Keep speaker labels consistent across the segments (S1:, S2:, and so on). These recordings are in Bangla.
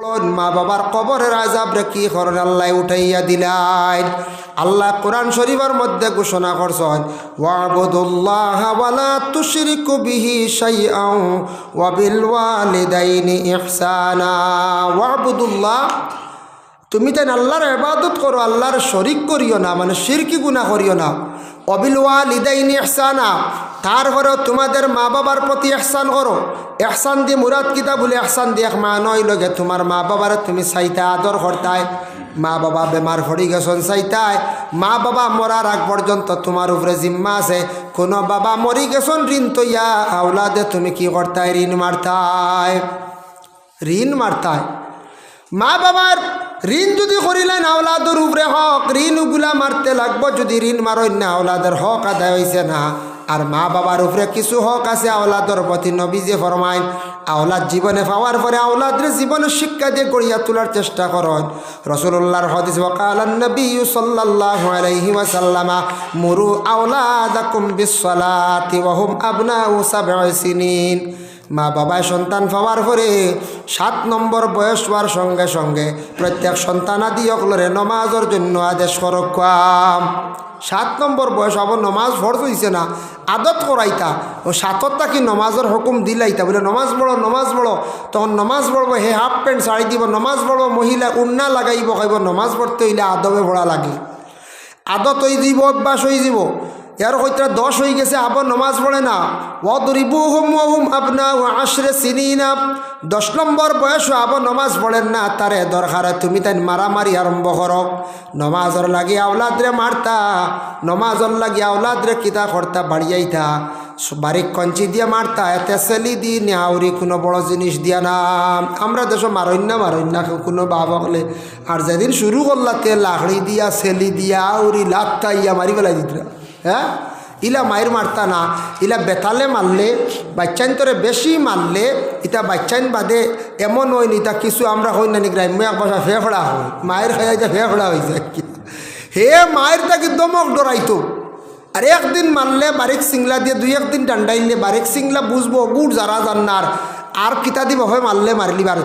S1: মা বাবার কবরের আযাবরে কি করেন আল্লাহ উঠাইয়া দিলেন। আল্লাহ কোরআন শরীফের মধ্যে ঘোষণা করছেন, ওয়াবুদুল্লাহ ওয়ালা তুশরিকু বিহি শাইআন ওয়া বিল ওয়ালিদাইনি ইহসানা। ওয়াবুদুল্লাহ, তুমি তাই আল্লাহর ইবাদত করো, আল্লাহর শরিক করিও না, মানে শিরকি গুনাহ করিও না। ওয়া বিল ওয়ালিদাইনি ইহসানা, তারপরেও তোমাদের মা বাবার প্রতি ইহসান করো। ইহসান দিয়ে মুরাদ কিতা বলে? ইহসান দিয়ে এক মা নয় লগে তোমার মা বাবার তুমি চাইতা আদর করতায়, মা বাবা বেমার পড়ি গেছেন চাইতায়, মা বাবা মরার আগ পর্যন্ত তোমার উপরে জিম্মা আছে। কোনো বাবা মরি গেছেন ঋণ তৈয়া আওলাদে তুমি কি করতায়? ঋণ মারতায়, ঋণ মারতায়। মা বাবার ঋণ যদি করিলেন আওলাদের উপরে হক, ঋণ ওগুলা মারতে লাগবো। যদি ঋণ মারই না আওলাদের হক আদায় হয়েছে না। আর মা বাবার উপরে কিছু হক আছে আওলাদর প্রতি। নবীজি ফরমাইন, আওলাদ জীবনে পাওয়ার পরে আওলাদের জীবনে শিক্ষা দিয়ে গড়িয়া তোলার চেষ্টা করেন। রাসূলুল্লাহর হাদিস, ওয়াকালান নবী সাল্লাল্লাহু আলাইহি ওয়াসাল্লাম, মুরু আওলাদাকুম বিসসালাতি ওয়া হুম আবনাউ সাব'i সিনিন। মা বাবায় সন্তান পাওয়ার পরে 7 নম্বর বয়স হওয়ার সঙ্গে সঙ্গে প্রত্যেক সন্তানাদি অকলরে নমাজের জন্য আদেশ করকাম। 7 নম্বর বয়স আবার নমাজ ফরজ হইছে না, আদত করাইতা। ও 7টা কি নমাজের হুকুম দিলাইতা, বলে নমাজ পড়ো নমাজ পড়ো। তখন নমাজ পড়বো, হে হাফ প্যান্ট শাড়ি দিব, নমাজ পড়বো। মহিলা উন্না লাগাইব, খাইব। নমাজ পড়তে হইলে আদবে পড়া লাগে, আদত হয়ে দিব, অভ্যাস হয়ে যাব। এর হইতে 10 হয়ে গেছে, আবার নমাজ পড়ে না। ওয়াদরিবুহুম ওয়া হুম আবনাউ 10 সিনিনা, 10 নম্বর বয়স আবার নমাজ পড়েন না। তারে দরকারে তুমি তাই মারামারি আরম্ভ করো। নমাজর লাগি আওলাদরে মারতা, নমাজর লাগি আওলাদরে কিতা করতা? বাড়িয়াইতা, বারিক কঞ্চি দিয়ে মারতা, এতে সেলি দি নেওয়ারি কোনো বড় জিনিস দিয়া না। আমরা দেশ মারইন না কোনো বাবা হলে। আর যেদিন শুরু করলা তে লাকড়ি দিয়া সেলি দিয়া আউরি লাত্তা ইয়া মারি ফেলাই দিতরা। হ্যাঁ, ইলা মায়ের মারতা না, ইলা বেতালে মারলে, বাচ্চাইন তোরে বেশি মারলে ইটা বাচ্চাইন বাদে এমন হয় নি। তা কিছু আমরা হই না নি গ্রাম্য এক ভাষা ফেফড়া হয়, মায়ের খাইয়া যা ফেফড়া হয়ে যায়। হে মায়ের তাকে দমক ডরাইতো। আর একদিন মারলে বারিক সিংলা দিয়ে 2-1 দিন ডান্ডাইলে বারিক সিংলা বুঝবো গুড় যারা জান্নার। আর কিতা দিব হয় মারলে মারলিবার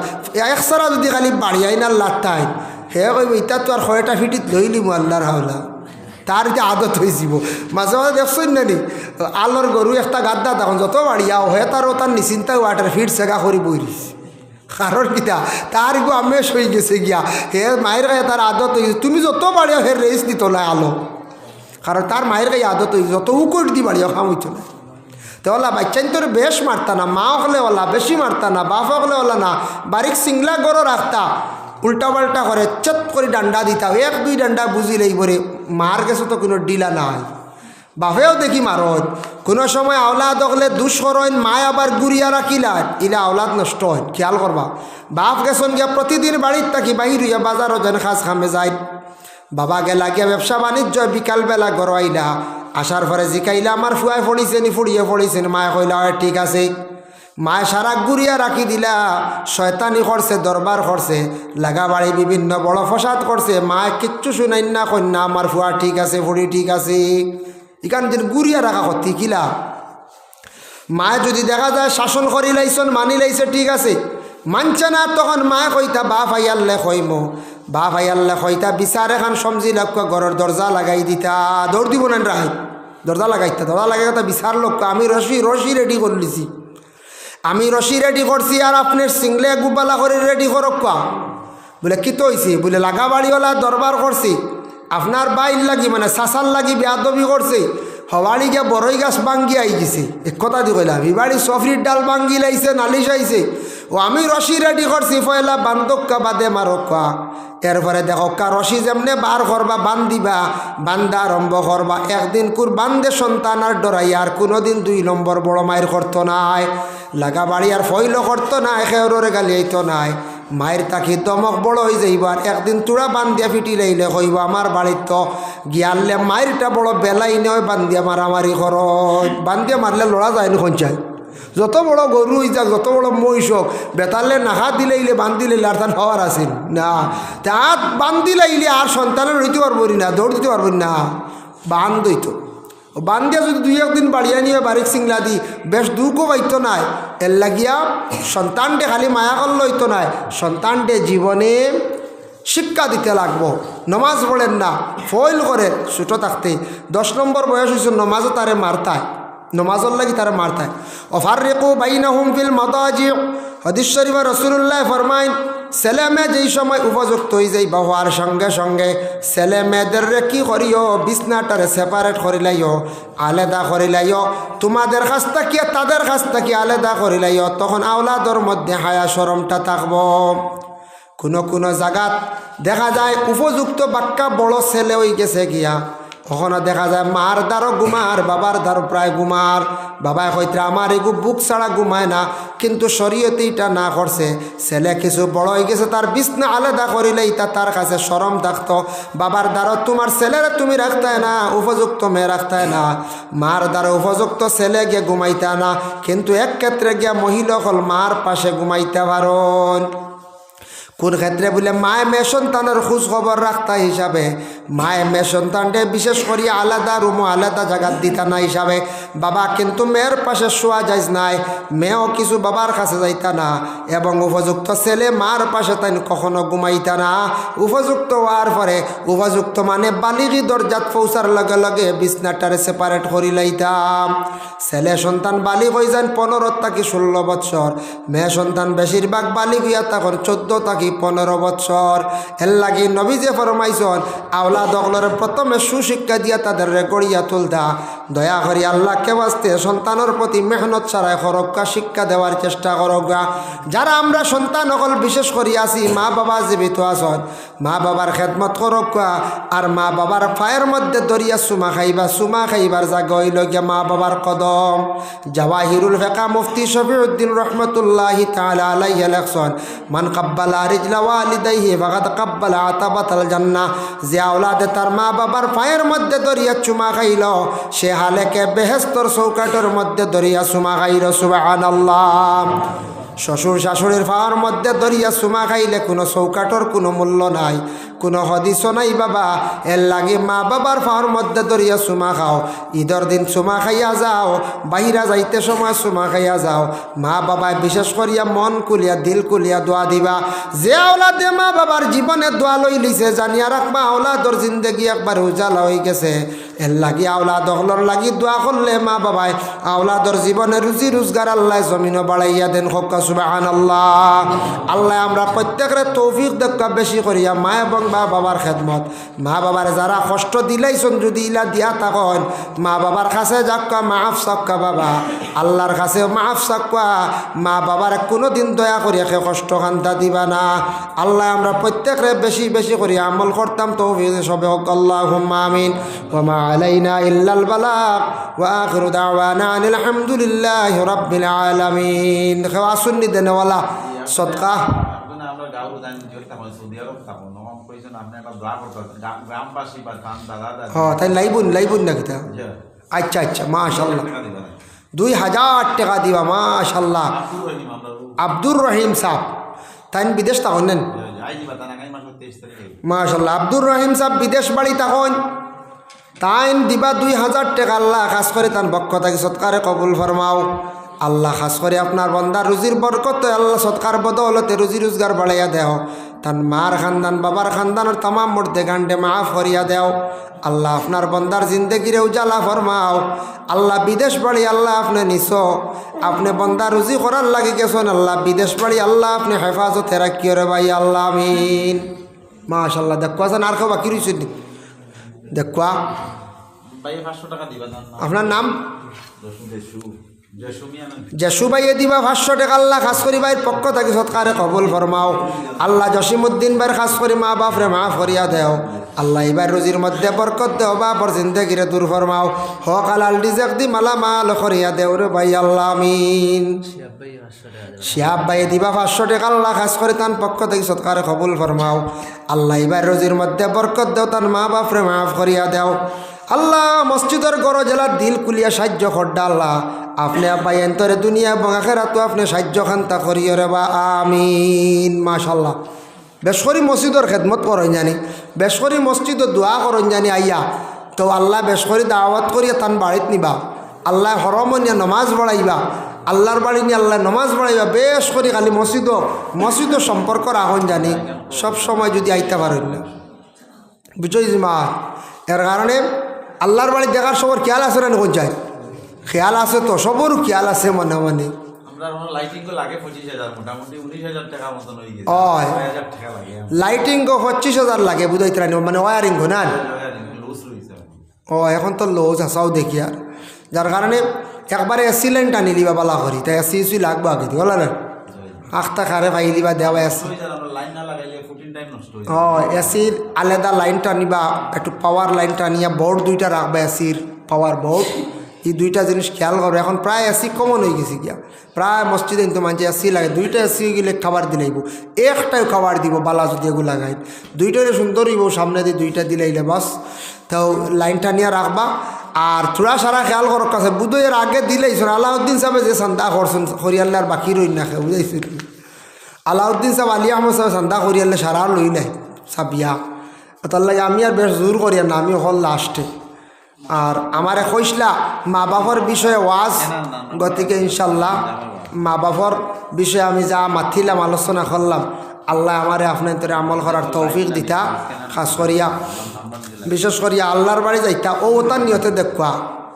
S1: একসারা যদি খালি বাড়িয়াই না লাত্তাই, হে কইব ইটা তো আর কয়টা ফিটিত লইলি মু আল্লাহর হাওলা। তার যে আদত হয়েছিল। মাঝে মাঝে দেখছেন না নি, আলোর গরু একটা গাদ্দা তখন যত বাড়িয়াও হয়ে তারও তার নিশ্চিন্তা ওয়াটার ফিট সেগা করি বইরিস। কারণ কিতা তার গো আমেশ হয়ে গেছে গিয়া, হে মায়ের গায়ে তার আদত হয়েছে। তুমি যত বাড়িয়াও হে রেস দিত না আলো, কারণ তার মায়ের গায়ে আদত হয়েছে। যত উকট দি বাড়িয়াও খাম হইত না। তো ওলা বাচ্চাইন তোর বেশ মারতা না, মা হলে ওলা বেশি মারতা না, বাপ হলে ওলা না। বারিক সিংলা গরো রাখতা, উল্টা পাল্টা করে চট করে ডান্ডা দিতা। 1-2 ডান্ডা বুঝিলেই পরে মার গেছে তো কোনো ডিলা নাই। বাপেও দেখি মারত কোনো সময় আওলাদ হলে দুষ করেন, মায় আবার গুড়িয়া রাখিলান, ইলা আওলাদ নষ্ট হয়। খেয়াল করবা, বাপ গেছন গিয়া প্রতিদিন বাড়ির থাকি বাহির হইয়া বাজারও যেন খাস খামে যায়। বাবা গেলা গিয়া ব্যবসা বাণিজ্য, বিকালবেলা ঘর আইলা, আসার পরে জিকাইলা আমার ফুয়ায় পড়িছে নি, ফুড়িয়ে পড়িছেন। মায় কইলা ঠিক আছে। মায় সারা গুড়িয়া রাখি দিলা, শয়তানি করছে, দরবার করছে, লাগা বাড়ি বিভিন্ন বড় ফসাদ করছে। মায় কিচ্ছু শুনাই না, কন্যা আমার ফুয়া ঠিক আছে, ফুড়ি ঠিক আছে। এখান দিন গুড়িয়া রাখা করতে কিলা। মায় যদি দেখা যায় শাসন করি লাইছন, মানি লাইছে, ঠিক আছে, মানছে না, তখন মায় কইতা বাপ আইয়াল্লে কইম, বাপ আইয়াল্লে কইতা বিচার এখন সমজি লক্ষ্য ঘরের দরজা লাগাই দিতা। দৌড় দিব না রায়, দরজা লাগাইতা, দরজা লাগাই তা বিচার লক্ষ্য আমি রশি রেডি করলিছি, আমি রশি রেডি করছি, আর আপনার সিংলে গুবালা করে রেডি করক। বলে কি তো হয়েছে? বলে লাগা বাড়িওয়ালা দরবার করছি, আপনার বাইর লাগি মানে শাসার লাগি বেয়াদবি করছে। হওয়াড়ি গিয়া বড়ই গাছ ভাঙ্গি আই গেছে। এক কথা দি কইলাম, এবাড়ি সফরির ডাল ভাঙ্গি লাইছে, নালিশ আইছে। ও আমি রশি রেডি করছি, পয়লা বান্ধক্কা বাদে মারক্কা। এরপরে দেখো রশি যেমনে বার করবা, বান্ধিবা, বান্ধা আরম্ভ করবা। একদিন কুর বান্ধে সন্তান আর ডরাই, আর কোনোদিন 2 নম্বর বড় মায়ের করতো নাই, লাগা বাড়ি আর ফইল করতো না, খেউরে গালি আইতো নাই। মায়ের তাকে দমক বড় হয়ে যাইবার। একদিন তোরা বান্ধিয়া ফিটি লাইলে কইব আমার বাড়ির তো গিয়ালে মায়েরটা বড় বেলাই নয়, বান্ধিয়া মারামারি কর। বান্ধিয়া মারলে লড়া যায় না সঞ্চায়। যত বড় গরু হয়ে যাক, যত বড় মহিষ হোক, বেতালে নাহা দিলাইলে বান্ধি লাইলে আর তার হওয়ার আসেন না। তাত বান্ধি লাইলে আর সন্তানের রইতে পারবো না, দৌড় দিতে পারবো না, বান্ধ হইতো। বান্ধিয়া যদি দুই একদিন বাড়িয়া নিয়ে বাড়ির সিংলা দি বেশ দুঃখও পাইতো নাই। এর লাগিয়া সন্তানটে খালি মায়া করলে হইতো নাই, সন্তানটে জীবনে শিক্ষা দিতে লাগবো। নমাজ পড়েন না, ফয়েল করে ছোটো থাকতে 10 নম্বর বয়স হয়েছে নমাজও তারে মারতায়, নমাজর লাগি তারা মারতায়। ওয়াফাররিকু বাইনাহুম ফিল মাদাজি, হাদিস শরীফে রাসূলুল্লাহ ফরমাইন ছেলে মেয়ে যেই সময় উপযুক্ত হয়ে যাই বা হওয়ার সঙ্গে সঙ্গে ছেলে মেয়েদের কি করিও বিছনাটারে সেপারেট করিলাইও, আলাদা করিলাইও, তোমাদের কাছ থেকে তাদের কাছ থেকে আলাদা করিলাইও। তখন আওলাদর মধ্যে হায়া শরমটা থাকবো। কোনো জায়গাত দেখা যায় উপযুক্ত বাক্কা বড় ছেলে হয়ে গেছে গিয়া, কখনো দেখা যায় মার দ্বারও ঘুমার, বাবার দ্বারও প্রায় ঘুমার। বাবায় কইতে আমার এগু বুক ছাড়া ঘুমায় না, কিন্তু শরীয়তে এটা না করছে। ছেলে কিছু বড় হয়ে গেছে, তার বিছনা আলাদা করিলে এটা তার কাছে শরম থাকতো। বাবার দ্বারও তোমার ছেলেরা তুমি রাখতায় না, উপযুক্ত মেয়ে রাখতায় না। মার দ্বারা উপযুক্ত ছেলে গিয়ে ঘুমাইতে না, কিন্তু এক ক্ষেত্রে গিয়া মহিলা হল মার পাশে ঘুমাইতে পারন। কোন ক্ষেত্রে বলে মায়ে মেয়ে সন্তানের খোঁজ খবর রাখতা হিসাবে, মায়ে মেয়ে সন্তানটে বিশেষ করে আলাদা রুমও আলাদা জায়গার দিতা না হিসাবে। বাবা কিন্তু মেয়ের পাশে শোয়া যাইজ নাই, মেয়েও কিছু বাবার কাছে যাইতা না, এবং উপযুক্ত ছেলে মার পাশে তাই কখনো ঘুমাইতা না। উপযুক্ত হওয়ার পরে, উপযুক্ত মানে বালিগি দরজাত পৌঁছার লগে লগে বিছনাটারে সেপারেট করি লাইতাম। ছেলে সন্তান বালিগ হয়ে যান 15 থেকে 16 বৎসর, মেয়ে সন্তান বেশিরভাগ বালিগ হইয়া তখন 14 থেকে 15 বৎসর। এর লাগি নবী যে ফরমাইছন আওলাদ অগলরে প্রথমে সুশিক্ষা দিয়া তাদের গড়িয়া তুলতা। দয়া করি আল্লাহকে বাস্তে সন্তানের প্রতি মেহনত ছাড়াই খরক্কা শিক্ষা দেওয়ার চেষ্টা করগা। যারা আমরা সন্তান অকল বিশেষ করি আছি, মা বাবা জীবিত আছেন, মা বাবার খেদমত করক্কা। আর মা বাবার পায়ের মধ্যে দরিয়া চুমা খাইবা, চুমা খাইবার জায়গা হইল গিয়া মা বাবার কদম। জাওয়াহিরুল ফিকা মুফতি শফিউদ্দিন রহমতুল্লাহি তাআলা আলাইহি লেখছেন মান কাব্বালা রিজলা ওয়ালিদাইহি ফাকাদ কাব্বালা আতাবাতাল জান্নাহ। যে আওলাদে তার মা বাবার পায়ের মধ্যে দরিয়া চুমা খাইল, সে হালেকে বেহেশতর চৌকাটের মধ্যে দরিয়া চুমা খাইল। সুবহানাল্লাহ। শ্বশুর শাশুড়ির পাওয়ার মধ্যে দরিয়া চুমা খাইলে কোনো চৌকাটর কোনো মূল্য নাই, কোনো হদিসও নাই বাবা। এর লাগে মা বাবার পাওয়ার মধ্যে দরিয়া চুমা খাও। ঈদের দিন চুমা খাইয়া যাও, বাহিরা যাইতে সময় চুমা খাইয়া যাও। মা বাবায় বিশেষ করিয়া মন কুলিয়া দিল কুলিয়া দোয়া দিবা। যে আওলাদে মা বাবার জীবনে দোয়া লই লিছে, জানিয়া রাখবা আওলাদর জিন্দগি একবার উজালা হয়ে গেছে। এর লাগি আওলাদ হলর লাগি দোয়া করলে মা বাবায় আওলাদর জীবনে রুজি রোজগার আল্লাহ জমিনও বাড়াইয়া দেন। হক্কা সুবহানাল্লাহ। আল্লাহ আমরা প্রত্যেকের তৌফিক দেখা বেশি করিয়া মা এবং মা বাবার খেদমত, মা বাবার যারা কষ্ট দিলাইছন যদি ইলা দিয়া থাকেন, মা বাবার কাছে যাক্কা মাফ চাক্কা বাবা, আল্লাহর কাছে মাফ চাক্কা। মা বাবার কোনো দিন দয়া করিয়া কষ্ট খান্তা দিবা না। আল্লাহ আমরা প্রত্যেকরে বেশি বেশি করিয়া আমল করতাম তৌফিক সবে হোক। আল্লাহুম্মা আমিন। ওয়া মা আলাইনা ইল্লাল বালাগ ওয়া আখিরু দাওয়ানা আনিল হামদুলিল্লাহি রাব্বিল আলামিন। খাওয়া সুন্নি দেনওয়ালা সদকা তাই লাইবুন না কিতা? আচ্ছা আচ্ছা, মাশাআল্লাহ 2000 টাকা দিবা। মাশাআল্লাহ। আব্দুর রহিম সাহ তাই বিদেশ তখন নেন। মাশাআল্লাহ। আব্দুর রহিম সাহ বিদেশ বাড়ি তখন তাইন দিবা 2000 টাকা। আল্লাহ খাস করে তান বক্ষ থাকি সৎকারে কবুল ফরমাও। আল্লাহ খাস করে আপনার বন্দার রুজির বরকত আল্লাহ সৎকার বদৌলতে রুজি রোজগার বাড়াইয়া দেও। তান মার খানদান বাবার খানদানের তামাম মর্দে গান্ডে মাফ করিয়া দেও। আল্লাহ আপনার বন্দার জিন্দগিরে উজালা ফরমাও। আল্লাহ বিদেশ বাড়ি আল্লাহ আপনি নিছ, আপনি বন্দা রুজি করার লাগি গেছেন। আল্লাহ বিদেশ বাড়ি আল্লাহ আপনি হেফাজতে রাখিও রে ভাই। আল্লাহ আমিন। মাশাআল্লাহ। দেখুয়া যেন আর কেউ বাকি রয়েছে দেখুয়া। আপনার নাম? জেসু ভাইয়ে দিবা 500 টাকা। আল্লাহ খাস করি ভাইয়ের পক্ষ থাকি সৎকারে কবুল ফরমাও। আল্লাহ জসিমুদ্দিন ভাইয়ের খাস করি মা বাপরে মাফ করিয়া দেও। আল্লাহ এবার রুজির মধ্যে বরকত দেও, বাপর জিন্দগিরে দূর ফরমাও। হক আলাল রিজক দি মালা মাল করিয়া দেও রে ভাই। আল্লাহ আমিন। শিহাব ভাইয়ে দিবা 500 টাকা। আল্লাহ খাস করে তান পক্ষ থেকে সৎকারে কবুল ফরমাও। আল্লাহ এবার রুজির মধ্যে বরকত দেও, তান মা বাপরে মাফ করিয়া দেও। আল্লাহ মসজিদের গড় জেলার দিল কুলিয়া সাহায্য করডা। আল্লাহ আপনি আব্বাই এন্তরে দুনিয়া এবং আখেরাতো আপনি সাহায্য খান্তা করিও রে বা। আমিন। মাশাআল্লাহ। বেশ করি মসজিদের খেদমত করেন জানি, বেশ করি মসজিদে দোয়া করেন জানি। আইয়া তো আল্লাহ বেশ করে দাওয়াত করিয়া তান বাড়িত নিবা, আল্লাহ হরমনিয়া নমাজ পড়াইবা, আল্লাহর বাড়ি নিয়ে আল্লাহ নমাজ পড়াইবা বেশ করে। খালি মসজিদ সম্পর্ক রাখুন জানি সব সময় যদি আইতে পারেন না, বুঝছি মা। এর কারণে আল্লাহর বাড়ি দেখার সবর খেয়াল আছে না কোন যায়, খেয়াল আছে তো সবর খেয়াল আছে মনে মনে। লাইটিং 25,000 লাগে বুঝাইতে মানে ওয়ারিং না। ও এখন তো লুজ আসাও দেখি আর, যার কারণে একবারে এসি লাইন টানি দিবা বালা করি, তাই এসি উসি লাগবো আগে দি বলা না, আখটা খারে ভাই দিবা দেওয়া এসি। ও এসির আলাদা লাইন টানিবা, একটু পাওয়ার লাইন টানিয়া বোর্ড দুইটা রাখবা, এসির পাওয়ার বোর্ড, এই দুইটা জিনিস খেয়াল করবে। এখন প্রায় এসি কমন হয়ে গেছে গিয়া, প্রায় মসজিদে কিন্তু মানছে এসি লাগে, দুইটা এসি গেলে খাবার দিলাইব, একটাই খাবার দিব বালা যদি এগুলো লাগাই, দুইটারে সুন্দর হইব, সামনে দিয়ে দুইটা দিলাইলে বাস। তো লাইনটা নিয়ে রাখবা। আর থোড়া সারা খেয়াল করো কাছে বুধের আগে দিলেইছেন আলাউদ্দিন সাহেব যে চান্দা করছেন হরিয়াল্লার বাকি রই না খেয়ে বুঝাইছিল, আলাউদ্দিন সাহেব আলী আহমদ সাহেব চান্দা হরিয়াল্লা সারা লই নাই সাবিয়া, তার লাগে আমি আর বেশ জোর করিয়া না, আমি হল লাস্টে। আর আমার কইসলা মা বাবার বিষয়ে ওয়াজ, গতিকে ইনশাল্লাহ মা বাবার বিষয়ে আমি যা মাথিলাম আলোচনা করলাম, আল্লাহ আমারে আপনার তোরে আমল করার তৌফিক দিতা। খাস করিয়া বিশেষ করিয়া আল্লাহর বাড়ি যাইতা ও তার নিয়তে দেখবা,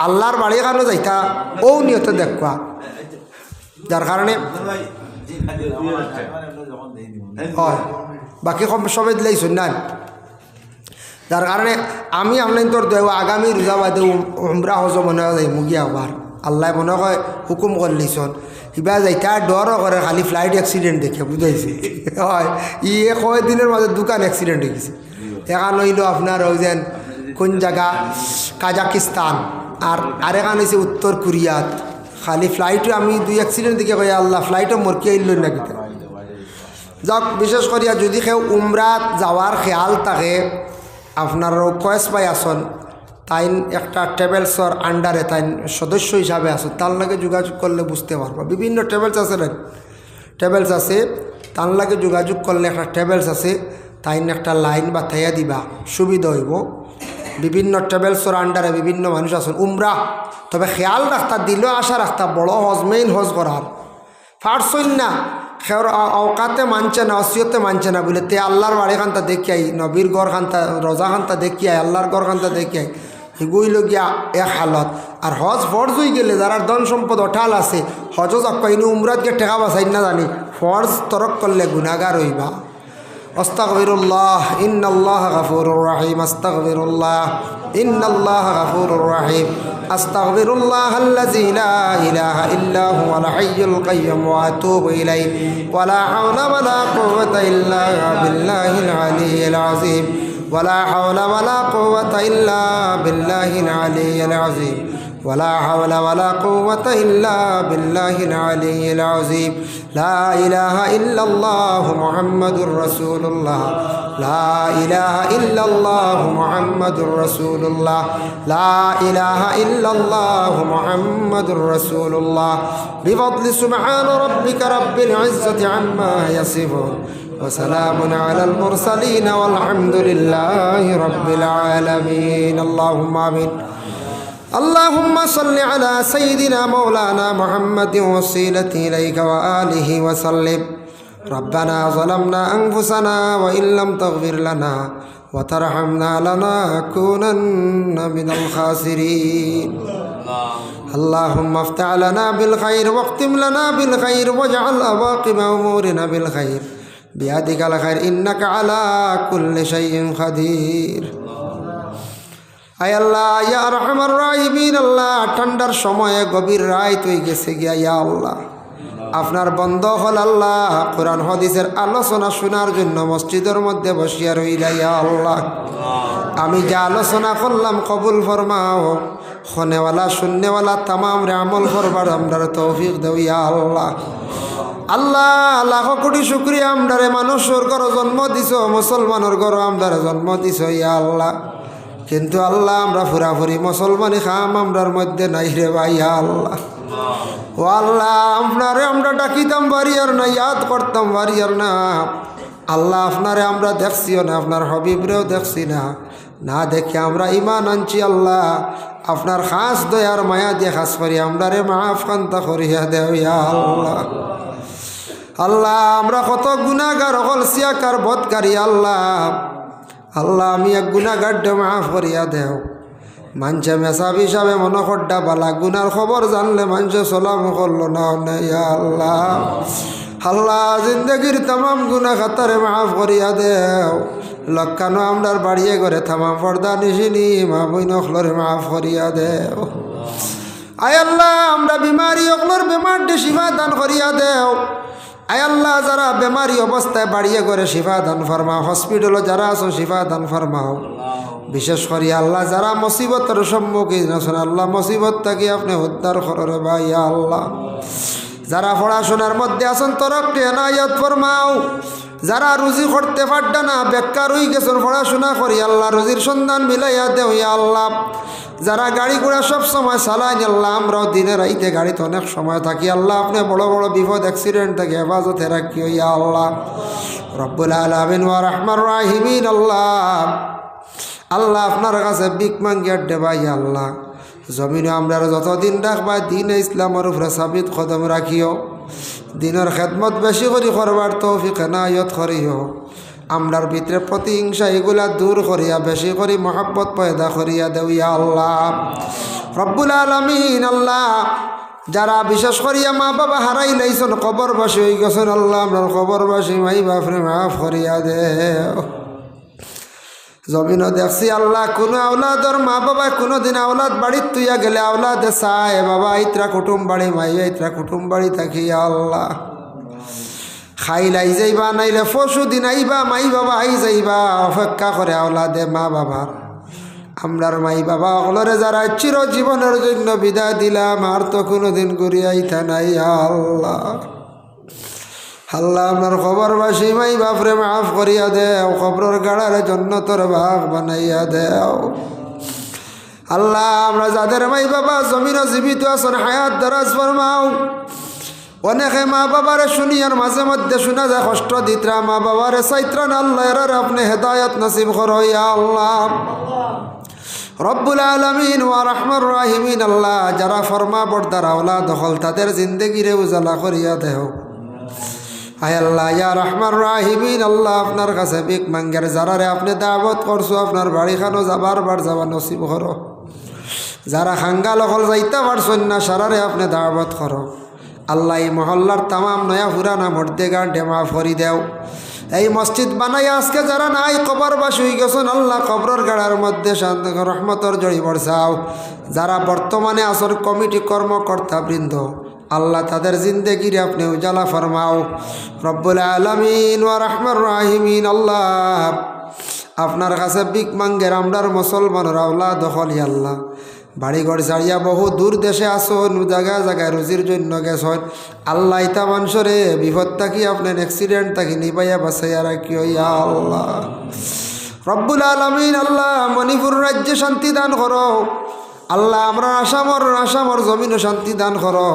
S1: আল্লাহর বাড়ি কারণে যাইতা ও নিয়তে দেখবা, যার কারণে হয় বাকি সবাই দিলেইছেন না। যার কারণে আমি আপনার তোর দেব আগামী রোজা বাদে উমরা হজ মনে হয় মুগিয়া আবার আল্লাহ মনে হয় হুকুম করলিছন, কিবা যাইতা ডরও করে খালি ফ্লাইট অ্যাক্সিডেন্ট দেখে বুঝাইছে। হয় কয় দিনের মাঝে দোকান অ্যাক্সিডেন্ট হয়ে গেছে। এখান হইল আপনার ওই যেন কোন জায়গা কাজাকিস্তান, আর আরেখান হয়েছে উত্তর কোরিয়াত। খালি ফ্লাইটও আমি 2 অ্যাক্সিডেন্ট দেখে কই আল্লাহ ফ্লাইটও মরকে আইল না কিতা। যাক বিশেষ করিয়া যদি কেউ উমরাত যাওয়ার খেয়াল থাকে, আপনারও কয়েস পাই আসন, তাই একটা ট্রাভেলসর আন্ডারে তাই সদস্য হিসাবে আসুন, তার লাগে যোগাযোগ করলে বুঝতে পারবো। বিভিন্ন ট্রাভেলস আছে না, ট্রাভেলস আছে, তার লাগে যোগাযোগ করলে একটা ট্রাভেলস আছে, তাই একটা লাইন বা থাইয়া দিবা সুবিধা হইব। বিভিন্ন ট্রাভেলসর আন্ডারে বিভিন্ন মানুষ আসুন উমরা, তবে খেয়াল রাখতা দিল আশা রাখতা বড় হজ মেইন হজ করার ফারসইন না, খের অকাতে মানছে না, অসিয়তে মানছে না বলে তে আল্লাহর বাড়ি খান্তা দেখিয়াই, নবীর গড় খান্তা রোজা খান্তা দেখিয়াই, আল্লাহর গড় খান্তা দেখিয়াই এগুইল গিয়া এক হালত। আর হজ ফরজ হয়ে গেলে যারা ধন সম্পদ অঠাল আছে হজ যাক ইনি উমরাত গিয়ে টেকা বাসাই না জানি, ফরজ তরক করলে গুনাহগার হইবা। আস্তাগফিরুল্লাহ ইন্নাল্লাহ গাফুরুর রহিম, আস্তাগফিরুল্লাহ ইন্নাল্লাহ গাফুরুর রহিম, আস্তাগফিরুল্লাহাল্লাযী লা ইলাহা ইল্লা হুয়াল হাইয়ুল কাইয়্যুম ওয়া আতুবু ইলাইহি ওয়া লা হাওলা ওয়া লা কুওয়াতা ইল্লা বিল্লাহিল আলিয়্যিল আযীম ওয়া লা হাওলা ওয়া লা কুওয়াতা ইল্লা বিল্লাহিল আলিয়্যিল আযীম ওয়া লা হাওলা ওয়া লা কুওয়াতা ইল্লা বিল্লাহিল আলিয়্যিল আযীম। লা ইলাহা ইল্লাল্লাহ মুহাম্মাদুর রাসূলুল্লাহ, লা ইলাহা ইল্লাল্লাহ মুহাম্মাদুর রাসূলুল্লাহ, লা ইলাহা ইল্লাল্লাহ মুহাম্মাদুর রাসূলুল্লাহ। বিফadli সুবহান রাব্বিকা রাব্বিল ইজ্জাতি আম্মা ইয়াসিফুন ওয়া সালামুন আলাল মুরসালিন ওয়ালহামদুলিল্লাহি রাব্বিল আলামিন। আল্লাহুম্মা আমিন। اللهم صل على سيدنا مولانا محمد وسيلته إليك وآله وسلم. ربنا ظلمنا أنفسنا وإن لم تغفر لنا وترحمنا لنكونن من الخاسرين. اللهم افتح لنا بالخير واختم لنا بالخير واجعل عواقب أمورنا بالخير بيدك الخير إنك على كل شيء قدير. আয় আল্লাহ ইয়া আরহামার রাহিমিন, আল্লাহ ঠান্ডার সময়ে গভীর রাত হয়ে গেছে গিয়া, ইয়া আল্লাহ আপনার বন্ধ হল আল্লাহ কোরআন হাদিসের আলোচনা শোনার জন্য মসজিদের মধ্যে বসিয়া রইলা। ইয়া আল্লাহ আমি যা আলোচনা করলাম কবুল ফরমাও, শোনেওয়ালা শুননেওয়ালা তামাম রে আমল করবার আমরার তৌফিক দেও। ইয়া আল্লাহ আল্লাহ লাখ কোটি শুকরিয়া, আমরারে মানুষের ঘর জন্ম দিছ, মুসলমানের ঘর আমরারে জন্ম দিছ। ইয়া আল্লাহ কিন্তু আল্লাহ আমরা ফুরাফুরি মুসলমানি খাম আমরার মধ্যে নাই রে ভাই। আল্লাহ ও আল্লাহ আপনারে আমরা ডাকিতাম বাড়ি আর না, ইয়াদ করতাম বাড়ি আর না, আল্লাহ আপনারে আমরা দেখছিও না, আপনার হবিবরেও দেখছি না, না দেখে আমরা ইমান আনছি আল্লাহ আপনার খাস দয়ার মায়া দিয়ে খাস করি আমরা রে মাফ কান্তা করিয়া দেও ইয়া আল্লাহ। আল্লাহ আমরা কত গুনাহগার হল সিয়াকার বদকারী আল্লাহ, আল্লাহ আমি এক গুনাহগার মাফ করিয়া দেও। মানুষে মেসাব হিসাবে মনে খড্ডা বালা গুনার খবর জানলে মানুষে সলাম করলো না ইয়া আল্লাহ। আল্লাহ জিন্দগির তামাম গুনাহ খাতারে মাফ করিয়া দেও। লক্ষানো আমরার বাড়িয়ে করে তামাম পর্দা নিশিনি মা বইন অখলরে মাফ করিয়া দেও। আয় আল্লাহ আমরা বিমারি অখলর বেমার দে শিফা দান করিয়া দেও। আয় আল্লাহ যারা বেমারি অবস্থায় বাড়িয়ে করে শিফা দান ফরমাও, হসপিটালে যারা আছো শিফা দান ফরমাও। বিশেষ করে আল্লাহ যারা মুসিবতের সম্মুখীন আছেন আল্লাহ মুসিবত থেকে আপনি উদ্ধার কররে ভাই আল্লাহ। যারা পড়াশোনার মধ্যে আছেন তরক্কি এনায়েত ফরমাও। যারা রুজি করতে পারডা না বেকার হয়ে গেছেন পড়াশোনা করি আল্লাহ রুজির সন্ধান মিলাইয়া দেও ইয়া আল্লাহ। যারা গাড়ি ঘোড়া সব সময় চালাইন আল্লাহ আমরাও দিনে রাইতে গাড়িতে অনেক সময় থাকি আল্লাহ আপনি বড় বড় বিপদ অ্যাক্সিডেন্ট থেকে হেফাজতে রাখিও ইয়া আল্লাহ। রব্বুল আলামিন ওয়া রাহমার রাহিমিন আল্লাহ, আল্লাহ আপনার কাছে বিক মাঙ্গিয়ার দেবা ইয়া আল্লাহ। জমিনে আমরা যতদিন রাখবা দিন ইসলামের উপরে সাবিত কদম রাখিও। দিনের খেদমত বেশি করে করবার তৌফিক এনায়েত করিও। আমরার ভিতরে প্রতিহিংসা এগুলা দূর করিয়া বেশি করে মহব্বত পয়দা করিয়া দেও ইয়া আল্লাহ। রব্বুল আলামিন আল্লাহ যারা বিশেষ করিয়া মা বাবা হারাই লাইছেন কবরবাসী হয়ে গেছেন আল্লাহ আমরার কবরবাসী মাই বাপরে মাফ করিয়া দেও। জমিনও দেখছি আল্লাহ কোনো আওলাদর মা বাবা কোনোদিন আওলাদ বাড়ির তুইয়া গেলে আওলাদে চায় বাবা ইতরা কুটুম বাড়ি মাই ইতরা কুটুম বাড়ি থাকি আল্লাহ। খাইলাই যাইবা নাইলে পশু দিন আইবা মাই বাবা আই যাইবা অপেক্ষা করে আওলাদে মা বাবার। আমরার মাই বাবা অকলরে যারা চিরজীবনের জন্য বিদায় দিলাম আর তো কোনোদিন ঘুরিয়ে আইতা নাই আল্লাহ। আল্লাহ আপনার খবরবাসী মাই বাপরে মাফ করিয়া দেও, খবরের গাড়ার জন্য তোর ভাগ বানাইয়া দেও। আল্লাহ আমরা যাদের মাই বাবা জমিনও জীবিত আছেন হায়াত দারাজ ফরমাও। অনেকে মা বাবারে শুনিয়ার মাঝে মধ্যে শোনা যায় কষ্ট দিতরা মা বাবারে চাইত্রান আল্লাহ এরার আপনি হেদায়ত নসিব করো ইয়া আল্লাহ। রব্বুল আলামিন ওয়া রাহমার রাহিমিন আল্লাহ যারা ফরমা বর্দার আওলাদ হল তাদের জিন্দেগিরে উজালা করিয়া দেও। আয় আল্লাহ ইয়া রাহমার রাহিমিন আল্লাহ আপনার কাছে বিক মাঙ্গের যারারে আপনি দাওয়াত করছো আপনার বাড়িখানো যাবার বার যাবা নসিব করো। যারা খাঙ্গাল হল যাইতে পারছেন না সারারে আপনি দাওয়াত করো আল্লাহ। এই মহল্লার তামাম নয়া পুরানা মর্দেগা ডেমা ফরি দেও। এই মসজিদ বানাই আজকে যারা নাই কবরবাসী হয়ে গেছেন আল্লাহ কবরের গাড়ার মধ্যে রহমতর জড়ি বর্ষাও। যারা বর্তমানে আসর কমিটি কর্মকর্তা বৃন্দ আল্লাহ তাদের জিন্দেগির আপনি উজালা ফরমাও। রব্বুল আলামিন ওয়া রাহমার রাহিমিন আল্লাহ আপনার কাছে বিক মাঙ্গের আমরার মুসলমানের আওলাদ হল আল্লাহ। বাড়িঘর ছাড়িয়া বহু দূর দেশে আসন জায়গায় জায়গায় রুজির জন্য গেছেন আল্লাহ ইতা মানুষরে বিপদ থাকি আপনার অ্যাক্সিডেন্ট থাকি নিবাইয়া বাসাইয়া রাখিও ইয়া আল্লাহ। রব্বুল আলামিন আল্লাহ মণিপুর রাজ্যে শান্তি দান করো আল্লাহ। আমরা আসামর জমিনও শান্তি দান করো,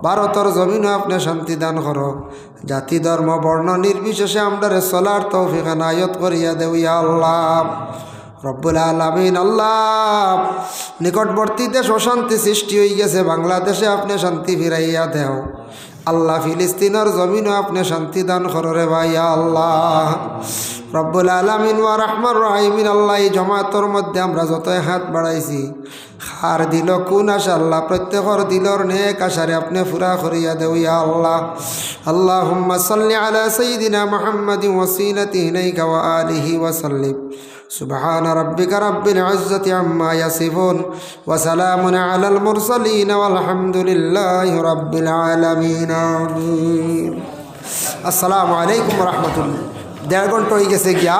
S1: ভারতের জমিনও আপনি শান্তি দান করো। জাতি ধর্ম বর্ণ নির্বিশেষে আমরা চলার তৌফিক এনায়েত করিয়া দেও ইয়া আল্লাহ। রব্বুল আলামিন আল্লাহ নিকটবর্তী দেশ অশান্তি সৃষ্টি হয়ে গেছে বাংলাদেশে আপনি শান্তি ফিরাইয়া দেও আল্লাহ। ফিলিস্তিনের জমিনও আপনি শান্তি দান করো রে ভাই আল্লাহ। রব্বুল আলামিন ওয়া রাহমার রাহিমিন আল্লাহ এই জমাতর মধ্যে আমরা যতই হাত বাড়াইছি খার দিল কোন আশা আল্লাহ প্রত্যেকর দিলর নেক আশারে আপনি পুরা করিয়া দেও ইয়া আল্লাহ। আল্লাহুম্মা সাল্লি আলা সাইয়্যিদিনা মুহাম্মাদিন ওয়াসিলাতি ইলাইকা ওয়া আলিহি ওয়া সাল্লিম। সুবহান রাব্বিকা রাব্বিল ইজ্জাতি আম্মা ইয়াসিফুন ওয়া সালামুন আলাল মুরসালিন ওয়ালহামদুলিল্লাহি রাব্বিল আলামিন। আসসালামু আলাইকুম ওয়া রাহমাতুল্লাহ। 1.5 ঘন্টা হয়ে গেছে গিয়া।